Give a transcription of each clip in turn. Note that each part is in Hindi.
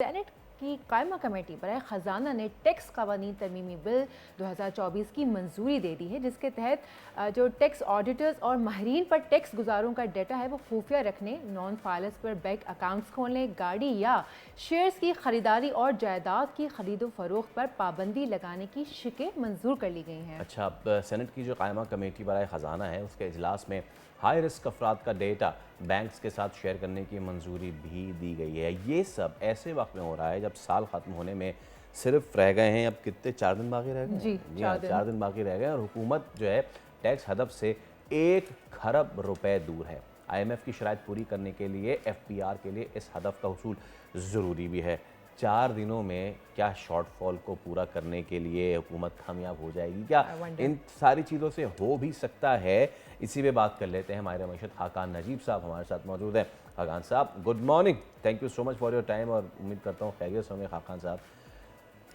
सेनेट की कायमा कमेटी बराए ख़जाना ने टैक्स कवानीन तरमीमी बिल 2024 की मंजूरी दे दी है, जिसके तहत जो टैक्स ऑडिटर्स और माहिरीन पर टैक्स गुजारों का डाटा है वो खुफिया रखने, नॉन फाइलर्स पर बैंक अकाउंट्स खोलने, गाड़ी या शेयर्स की खरीदारी और जायदाद की खरीदो फरोख्त पर पाबंदी लगाने की शिकें मंजूर कर ली गई हैं। अच्छा, अब सेनेट की जो कायमा कमेटी बराए ख़जाना है उसके इजलास में हाई रिस्क अफराद का डेटा बैंक्स के साथ शेयर करने की मंजूरी भी दी गई है। ये सब ऐसे वक्त में हो रहा है जब साल ख़त्म होने में सिर्फ रह गए हैं, अब कितने 4 दिन बाकी रह गए जी, हैं। जी हाँ, 4 दिन। 4 दिन बाकी रह गए और हुकूमत जो है टैक्स हदफ से 1 खरब रुपए दूर है। IMF की शराइत पूरी करने के लिए FPR के लिए इस हदफ का हसूल ज़रूरी भी है। 4 दिनों में क्या शॉर्टफॉल को पूरा करने के लिए हुकूमत कामयाब हो जाएगी? क्या आई वंडर। इन सारी चीज़ों से हो भी सकता है? इसी पे बात कर लेते हैं। हमारे मशहद खाकान नजीब साहब हमारे साथ मौजूद हैं। खाकान साहब, good morning, thank you so much for your time और उम्मीद करता हूँ खैरियत से होंगे। खाकान साहब,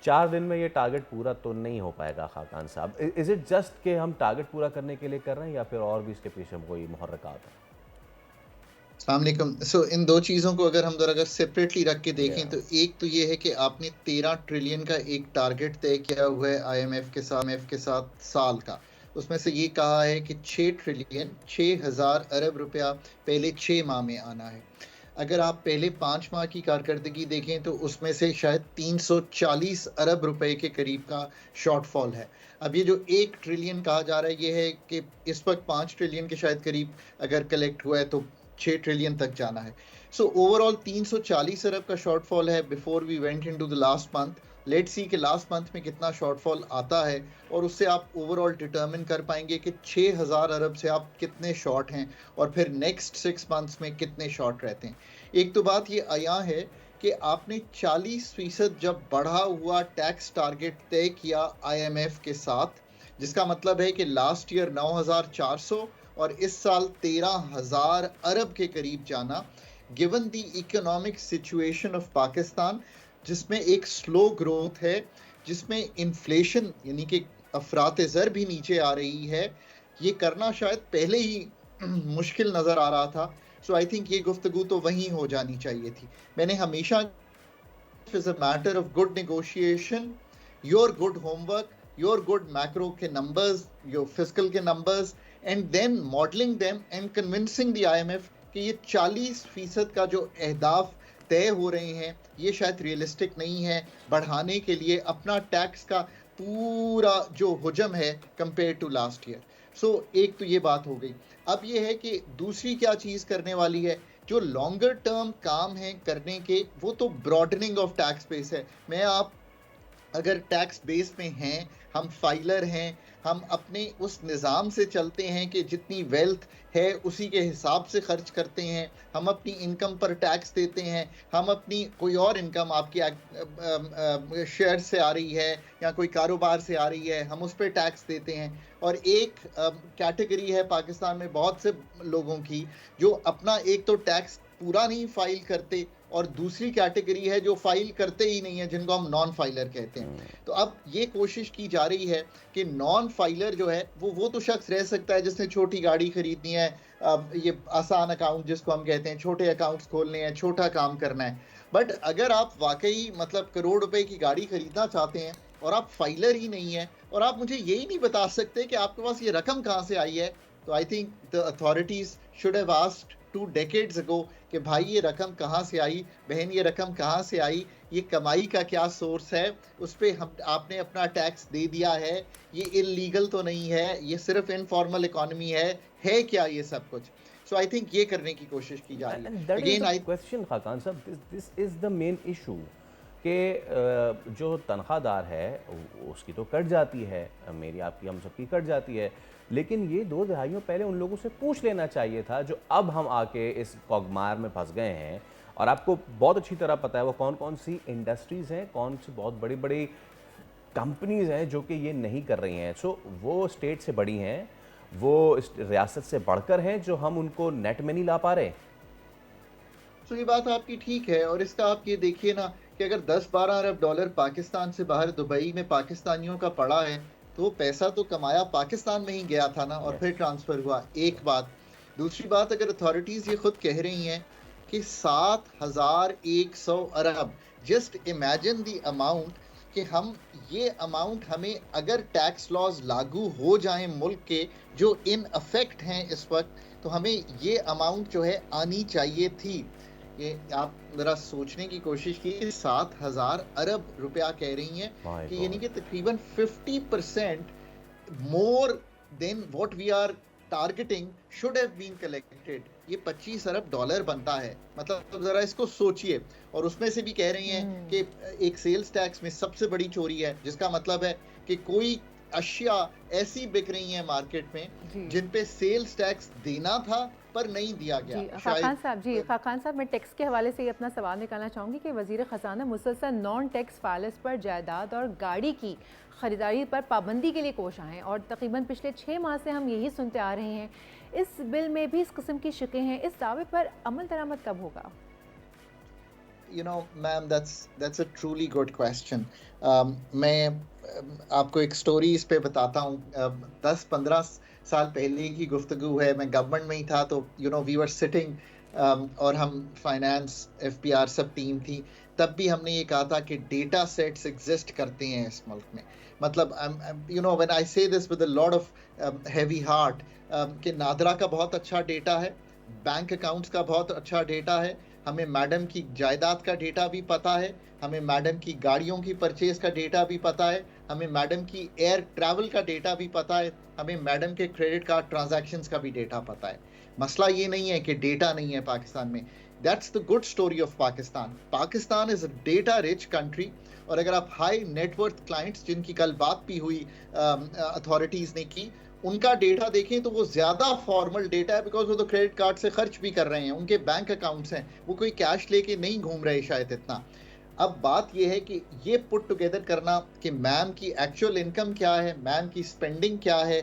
4 दिन में ये टारगेट पूरा तो नहीं हो पाएगा। खाकान साहब, इज़ इट जस्ट कि हम टारगेट पूरा करने के लिए कर रहे हैं या फिर और भी इसके पीछे कोई मुहर्रकात है? अस्सलामुअलैकुम। इन दो चीज़ों को अगर सेपरेटली रख के देखें या तो एक तो ये है कि आपने 13 ट्रिलियन का एक टारगेट तय किया हुआ है आईएमएफ के साथ साल का। उसमें से ये कहा है कि 6 ट्रिलियन 6,000 अरब रुपया पहले 6 माह में आना है। अगर आप पहले 5 माह की कारकर्दगी देखें तो उसमें से शायद 340 अरब रुपए के करीब का शॉर्टफॉल है। अब ये जो 1 ट्रिलियन कहा जा रहा है ये है कि इस वक्त 5 ट्रिलियन के शायद करीब अगर कलेक्ट हुआ है तो 6 ट्रिलियन तक जाना है। सो ओवरऑल 340 अरब का शॉर्टफॉल है before we went into the last month. Let's see कि लास्ट मंथ में कितना शॉर्टफॉल आता है और उससे आप ओवरऑल डिटरमिन कर पाएंगे कि 6,000 अरब से आप कितने शॉर्ट हैं और फिर नेक्स्ट 6 मंथ्स में कितने शॉर्ट रहते हैं। एक तो बात ये आया है कि आपने 40% जब बढ़ा हुआ टैक्स टारगेट तय किया आईएमएफ के साथ, जिसका मतलब है कि लास्ट ईयर 9,400 और इस साल 13,000 अरब के करीब जाना, given the economic situation of Pakistan, जिसमें एक स्लो ग्रोथ है, जिसमें इन्फ्लेशन यानी कि अफरात ज़र भी नीचे आ रही है, ये करना शायद पहले ही मुश्किल नज़र आ रहा था। सो आई थिंक ये गुफ्तगू तो वहीं हो जानी चाहिए थी। मैंने हमेशा is a matter of good negotiation, your good homework, your good macro के नंबर्स, योर फिजिकल के numbers, and then modelling them and convincing the IMF कि ये 40% का जो अहदाफ तय हो रहे हैं ये शायद रियलिस्टिक नहीं है बढ़ाने के लिए अपना टैक्स का पूरा जो हुजम है कंपेयर टू लास्ट ईयर। एक तो ये बात हो गई। अब ये है कि दूसरी क्या चीज़ करने वाली है, जो लॉन्गर टर्म काम है करने के, वो तो ब्रॉडनिंग ऑफ टैक्स बेस है। मैं आप अगर टैक्स बेस में हैं, हम फाइलर हैं, हम अपने उस निज़ाम से चलते हैं कि जितनी वेल्थ है उसी के हिसाब से खर्च करते हैं, हम अपनी इनकम पर टैक्स देते हैं, हम अपनी कोई और इनकम आपकी शेयर से आ रही है या कोई कारोबार से आ रही है हम उस पर टैक्स देते हैं। और एक कैटेगरी है पाकिस्तान में बहुत से लोगों की जो अपना एक तो टैक्स पूरा नहीं फाइल करते और दूसरी कैटेगरी है जो फाइल करते ही नहीं है, जिनको हम नॉन फाइलर कहते हैं। तो अब ये कोशिश की जा रही है कि नॉन फाइलर जो है वो तो शख्स रह सकता है जिसने छोटी गाड़ी खरीदनी है, ये आसान अकाउंट जिसको हम कहते हैं, छोटे अकाउंट्स खोलने हैं, छोटा काम करना है। बट अगर आप वाकई मतलब करोड़ रुपए की गाड़ी खरीदना चाहते हैं और आप फाइलर ही नहीं है और आप मुझे यही नहीं बता सकते कि आपके पास ये रकम कहाँ से आई है, तो I think the authorities should have asked 2 decades ago कि भाई ये रकम कहाँ से आई, बहन ये रकम कहाँ से आई, ये कमाई का क्या सोर्स है, उस पर हम आपने अपना टैक्स दे दिया है, ये इलीगल तो नहीं है, ये सिर्फ इनफॉर्मल इकोनॉमी है क्या ये सब कुछ। सो आई थिंक ये करने की कोशिश की जा रही एंड है। That is again the I question Khaqan sahab, this is the main issue कि जो तनख्वाहदार है उसकी तो कट जाती है, मेरी आपकी हम सबकी कट जाती है, लेकिन ये 2 दहाइयों पहले उन लोगों से पूछ लेना चाहिए था जो अब हम आके इस कॉगमार में फंस गए हैं। और आपको बहुत अच्छी तरह पता है वो कौन कौन सी इंडस्ट्रीज़ हैं, कौन सी बहुत बड़ी बड़ी कंपनीज़ हैं जो कि ये नहीं कर रही हैं। सो वो स्टेट से बड़ी हैं, वो इस रियासत से बढ़कर हैं जो हम उनको नेट में नहीं ला पा रहे। ये बात आपकी ठीक है और इसका आप ये देखिए ना कि अगर 10-12 अरब डॉलर पाकिस्तान से बाहर दुबई में पाकिस्तानियों का पड़ा है तो वो पैसा तो कमाया पाकिस्तान में ही गया था ना और यस। फिर ट्रांसफर हुआ। एक बात। दूसरी बात, अगर अथॉरिटीज ये खुद कह रही हैं कि 7,100 अरब जस्ट इमेजिन द अमाउंट कि हम ये अमाउंट हमें अगर टैक्स लॉज लागू हो जाएं मुल्क के जो इन अफेक्ट हैं इस वक्त, तो हमें ये अमाउंट जो है आनी चाहिए थी। ये आप जरा सोचने की कोशिश की, 7,000 अरब रुपया कह रही हैं My कि यानी God. कि तकरीबन 50% more than what we are targeting should have been collected. ये 25 अरब डॉलर बनता है, मतलब जरा इसको सोचिए। और उसमें से भी कह रही हैं कि एक सेल्स टैक्स में सबसे बड़ी चोरी है, जिसका मतलब है कि कोई अशिया ऐसी बिक रही हैं मार्केट जी। में जिन पे सेल्स टैक्स देना था पर नहीं दिया गया। जी खान साहब, खान साहब, मैं टैक्स के हवाले से ही अपना सवाल निकालना चाहूँगी कि वज़ीर ख़जाना मुसलसल नॉन टैक्स फाइल्स पर जायदाद और गाड़ी की ख़रीदारी पर पाबंदी के लिए कोशा हैं, और तकरीबन पिछले 6 माह से हम यही सुनते आ रहे हैं। इस बिल में भी इस किस्म की शिकें हैं। इस दावे पर अमल दरामद कब होगा? You know, ma'am, that's a truly good question. मैं आपको एक स्टोरी इस पे बताता हूँ। 10-15 साल पहले की गुफ्तगू है, मैं गवर्नमेंट में ही था, तो वी वर सिटिंग और हम फाइनेंस, एफपीआर सब टीम थी। तब भी हमने ये कहा था कि डेटा सेट्स एग्जिस्ट करते हैं इस मुल्क में। मतलब व्हेन आई से this with a lot of heavy heart, कि नादरा का बहुत अच्छा डेटा है, बैंक अकाउंट्स का बहुत अच्छा डेटा है, हमें मैडम की जायदाद का डेटा भी पता है, हमें मैडम की गाड़ियों की परचेज का डेटा भी पता है, हमें मैडम की एयर ट्रैवल का डेटा भी पता है, हमें मैडम के क्रेडिट कार्ड ट्रांजैक्शंस का भी डेटा पता है। मसला ये नहीं है कि डेटा नहीं है पाकिस्तान में। That's the good story of Pakistan. Pakistan is a data rich country. और अगर आप हाई नेटवर्थ क्लाइंट्स, जिनकी कल बात भी हुई अथॉरिटीज़ ने की, उनका डेटा देखें तो वो ज़्यादा फॉर्मल डेटा है, बिकॉज वो तो क्रेडिट कार्ड से खर्च भी कर रहे हैं, उनके बैंक अकाउंट्स हैं, वो कोई कैश लेके नहीं घूम रहे शायद इतना। अब बात ये है कि ये पुट टुगेदर करना कि मैम की एक्चुअल इनकम क्या है, मैम की स्पेंडिंग क्या है,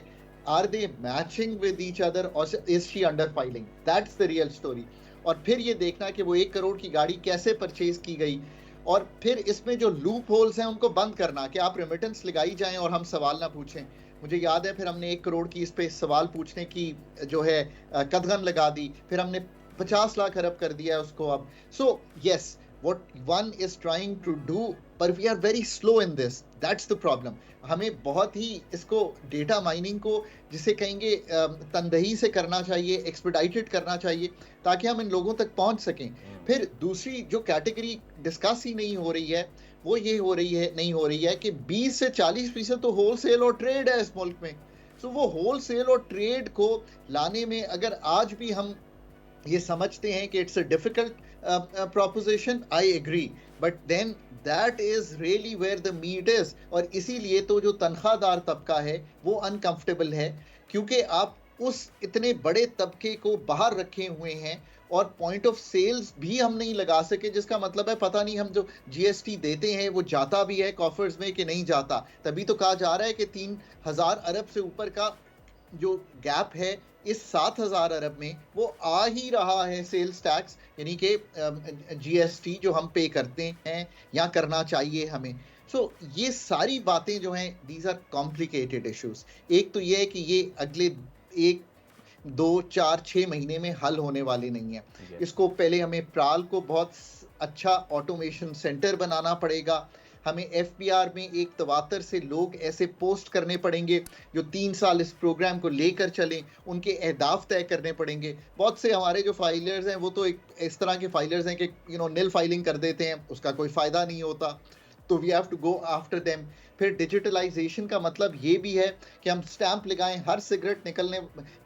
are they matching with each other, और is she under filing, that's the real story. और फिर ये देखना कि वो 1 करोड़ की गाड़ी कैसे परचेज की गई, और फिर इसमें जो लूप होल्स हैं उनको बंद करना कि आप रेमिटेंस लगाई जाएं और हम सवाल ना पूछें। मुझे याद है फिर हमने 1 करोड़ की इस पे सवाल पूछने की जो है कदगन लगा दी, फिर हमने 50 लाख अरब कर दिया है उसको अब। So yes, what one is trying to do, but we are very slow in this, that's the problem। हमें बहुत ही इसको डेटा माइनिंग को, जिसे कहेंगे तंदही से करना चाहिए, एक्सपेडाइटेड करना चाहिए, ताकि हम इन लोगों तक पहुंच सकें। फिर दूसरी जो कैटेगरी डिस्कस ही नहीं हो रही है, वो ये नहीं हो रही है कि 20 से 40% तो होलसेल और ट्रेड है इस मुल्क में। सो वो होलसेल और ट्रेड को लाने में अगर आज भी हम ये समझते हैं कि it's a difficult proposition, I agree, but then that is really where the meat is। और इसीलिए तो जो तनख्वाहदार तबका है वो अनकंफर्टेबल है, क्योंकि आप उस इतने बड़े तबके को बाहर रखे हुए हैं, और पॉइंट ऑफ सेल्स भी हम नहीं लगा सके, जिसका मतलब है पता नहीं हम जो जीएसटी देते हैं वो जाता भी है कॉफर्स में कि नहीं जाता। तभी तो कहा जा रहा है कि 3,000 अरब से ऊपर का जो गैप है इस 7,000 अरब में, वो आ ही रहा है सेल्स टैक्स, यानी कि जीएसटी जो हम पे करते हैं या करना चाहिए हमें। सो ये सारी बातें जो हैं, दीज आर कॉम्प्लिकेटेड इश्यूज। एक तो ये है कि ये अगले 1, 2, 4, 6 महीने में हल होने वाले नहीं है। इसको पहले हमें प्राल को बहुत अच्छा ऑटोमेशन सेंटर बनाना पड़ेगा, हमें एफपीआर में एक तवातर से लोग ऐसे पोस्ट करने पड़ेंगे जो 3 साल इस प्रोग्राम को लेकर चलें, उनके अहदाफ तय करने पड़ेंगे। बहुत से हमारे जो फाइलर्स हैं वो तो एक इस तरह के फाइलर्स हैं कि नील फाइलिंग कर देते हैं, उसका कोई फ़ायदा नहीं होता, तो we have to go after them. फिर डिजिटलाइजेशन का मतलब ये भी है कि हम स्टैंप लगाएं हर सिगरेट निकलने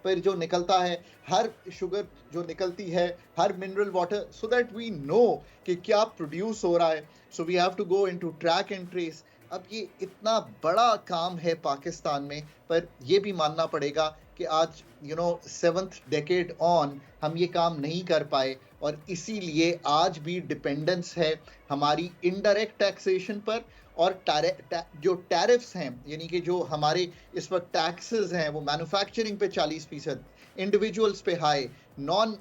पर जो निकलता है, हर शुगर जो निकलती है, हर mineral water, so that we know कि क्या प्रोड्यूस हो रहा है। So we have to go into track and trace. अब ये इतना बड़ा काम है पाकिस्तान में, पर ये भी मानना पड़ेगा कि आज 7th डेकेड ऑन हम ये काम नहीं कर पाए, और इसीलिए आज भी डिपेंडेंस है हमारी इनडायरेक्ट टैक्सेशन पर, और जो टैरिफ्स हैं, यानी कि जो हमारे इस वक्त टैक्सेस हैं, वो मैन्युफैक्चरिंग पे 40%, इंडिविजुअल्स पे हाई, नॉन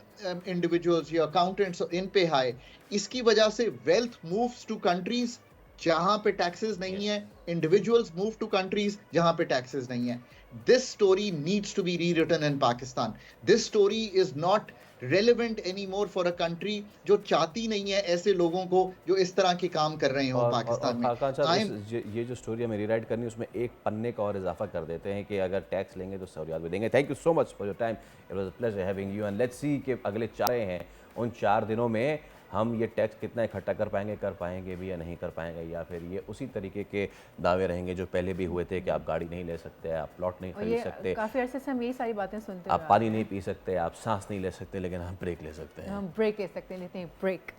इंडिविजुअल्स या अकाउंटेंट्स इन पे हाई। इसकी वजह से वेल्थ मूव्स टू कंट्रीज जहां पे टैक्सेस नहीं है, इंडिविजुअल्स मूव टू कंट्रीज जहां पे टैक्सेस नहीं है. This story needs to be rewritten in Pakistan. This story is not relevant any more for a country जो चाहती नहीं है ऐसे लोगों को जो इस तरह के काम कर रहे हो पाकिस्तान में. खान साहब, ये जो स्टोरी हमें रीराइट करनी है उसमें एक पन्ने का और इजाफा कर देते हैं कि अगर टैक्स लेंगे तो सहूलियात भी देंगे. Thank you so much for your time. It was a pleasure having you and let's see कि अगले 4 हैं उन 4 दिनों में हम ये टैक्स कितना इकट्ठा कर पाएंगे भी या नहीं कर पाएंगे, या फिर ये उसी तरीके के दावे रहेंगे जो पहले भी हुए थे कि आप गाड़ी नहीं ले सकते, आप प्लॉट नहीं खरीद सकते, काफ़ी अरसे से हम यही सारी बातें सुनते आप पानी नहीं पी सकते, आप सांस नहीं ले सकते, लेकिन हम ब्रेक ले सकते हैं. हम ब्रेक ले सकते हैं, लेते हैं ब्रेक.